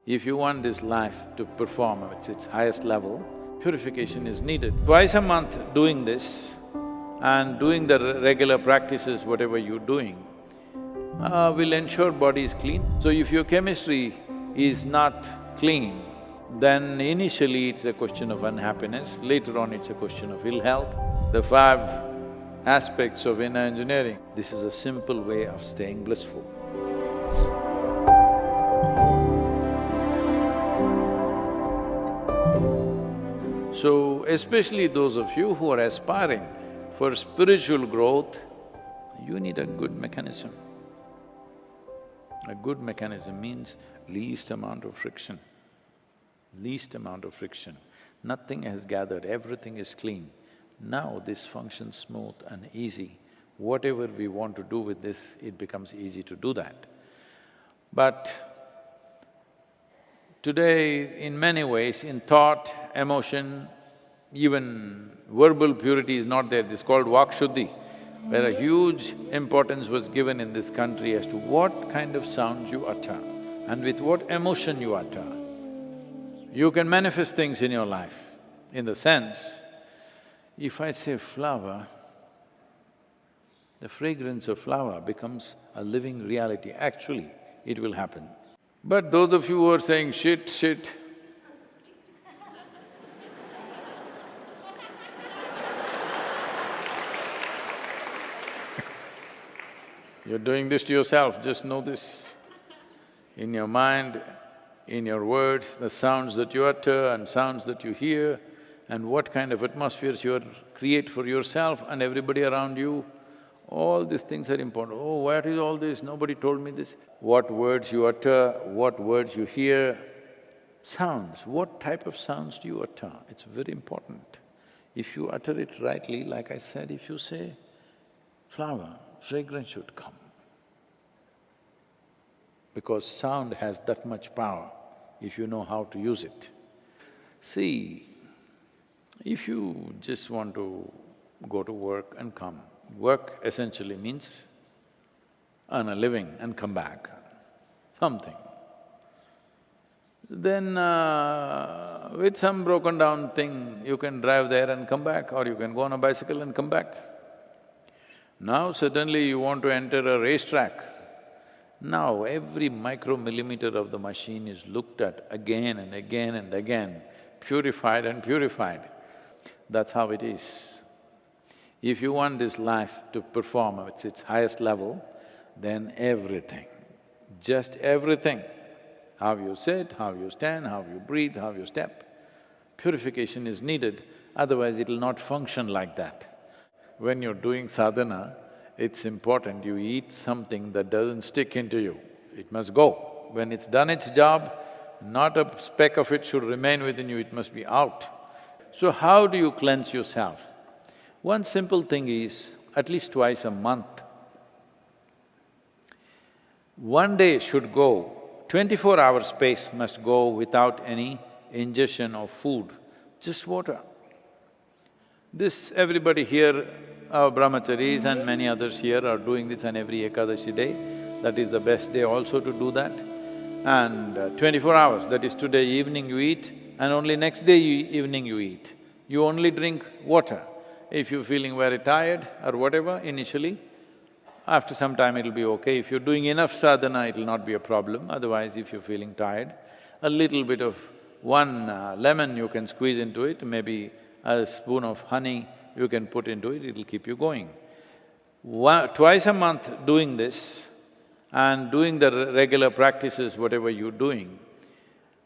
If you want this life to perform at its highest level, purification is needed. Twice a month doing this and doing the regular practices, whatever you're doing, will ensure body is clean. So if your chemistry is not clean, then initially it's a question of unhappiness, later on it's a question of ill health. The 5 aspects of inner engineering, this is a simple way of staying blissful. So, especially those of you who are aspiring for spiritual growth, you need a good mechanism. A good mechanism means least amount of friction. Least amount of friction. Nothing has gathered, everything is clean. Now this functions smooth and easy. Whatever we want to do with this, it becomes easy to do that. But today, in many ways, in thought, emotion, even verbal purity is not there. This is called vak shuddhi, where a huge importance was given in this country as to what kind of sounds you utter and with what emotion you utter. You can manifest things in your life, in the sense, if I say flower, the fragrance of flower becomes a living reality. Actually, it will happen. But those of you who are saying shit, shit, you're doing this to yourself, just know this. In your mind, in your words, the sounds that you utter and sounds that you hear, and what kind of atmospheres you create for yourself and everybody around you, all these things are important. Oh, what is all this? Nobody told me this. What words you utter, what words you hear, sounds, what type of sounds do you utter? It's very important. If you utter it rightly, like I said, if you say, flower, fragrance should come. Because sound has that much power if you know how to use it. See, if you just want to go to work and come, work essentially means earn a living and come back, something. Then with some broken down thing, you can drive there and come back, or you can go on a bicycle and come back. Now suddenly you want to enter a racetrack. Now every micromillimeter of the machine is looked at again and again and again, purified and purified. That's how it is. If you want this life to perform at its highest level, then everything, just everything, how you sit, how you stand, how you breathe, how you step, purification is needed, otherwise it'll not function like that. When you're doing sadhana, it's important you eat something that doesn't stick into you, it must go. When it's done its job, not a speck of it should remain within you, it must be out. So how do you cleanse yourself? One simple thing is, at least twice a month, one day should go, 24-hour space must go without any ingestion of food, just water. This everybody here, our brahmacharis and many others here are doing this on every Ekadashi day. That is the best day also to do that. And 24 hours, that is today evening you eat and only next day evening you eat. You only drink water. If you're feeling very tired or whatever initially, after some time it'll be okay. If you're doing enough sadhana, it'll not be a problem. Otherwise, if you're feeling tired, a little bit of one lemon you can squeeze into it, maybe a spoon of honey you can put into it, it'll keep you going. Twice a month doing this and doing the regular practices, whatever you're doing,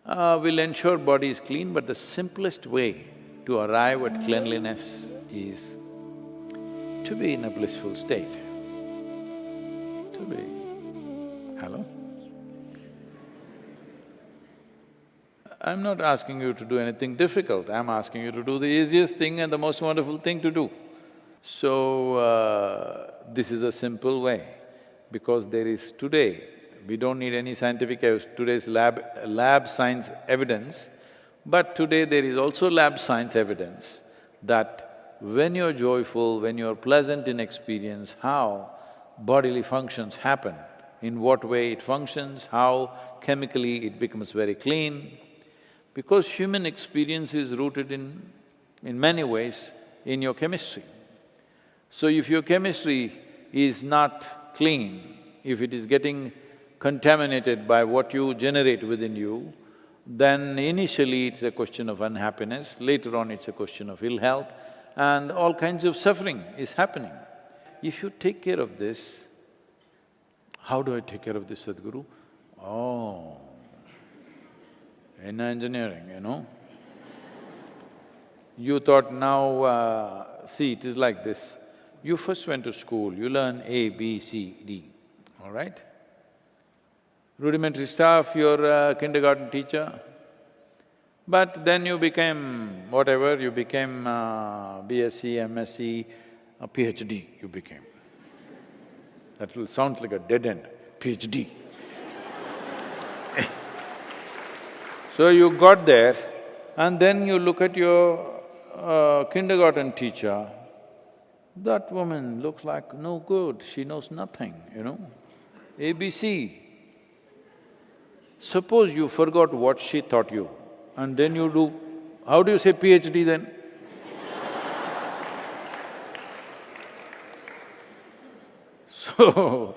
will ensure body is clean, but the simplest way to arrive at cleanliness is to be in a blissful state. To be… Hello? I'm not asking you to do anything difficult, I'm asking you to do the easiest thing and the most wonderful thing to do. So, this is a simple way, because there is today, we don't need any scientific today's lab science evidence, but today there is also lab science evidence that when you're joyful, when you're pleasant in experience, how bodily functions happen in what way it functions, how chemically it becomes very clean. Because human experience is rooted in many ways in your chemistry. So if your chemistry is not clean, if it is getting contaminated by what you generate within you, then initially it's a question of unhappiness, later on it's a question of ill health, and all kinds of suffering is happening. If you take care of this, how do I take care of this, Sadhguru? Oh, in engineering, you know. You thought now, see, it is like this. You first went to school, you learn A, B, C, D, all right? Rudimentary stuff, you're a kindergarten teacher. But then you became whatever, you became BSc, MSc, a PhD you became. That will sound like a dead end, PhD. So you got there, and then you look at your kindergarten teacher, that woman looks like no good, she knows nothing, you know, ABC. Suppose you forgot what she taught you, and then you do… how do you say PhD then? So,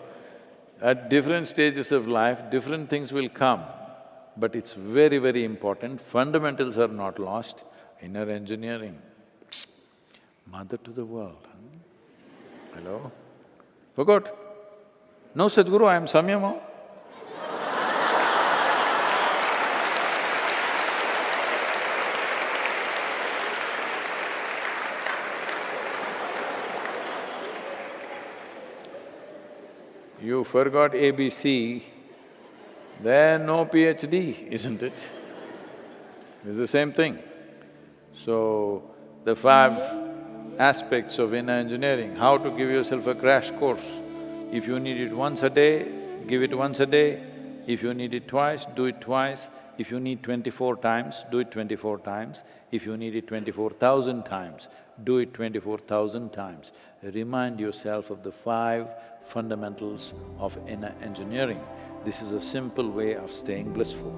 at different stages of life, different things will come, but it's very, very important, fundamentals are not lost. Inner engineering, mother to the world, Hello? Forgot? No, Sadhguru, I am Samyama. You forgot ABC, then no PhD, isn't it? It's the same thing. So, the 5 aspects of inner engineering, how to give yourself a crash course. If you need it once a day, give it once a day. If you need it twice, do it twice. If you need 24 times, do it 24 times. If you need it 24,000 times, do it 24,000 times. Remind yourself of the 5 fundamentals of inner engineering. This is a simple way of staying blissful.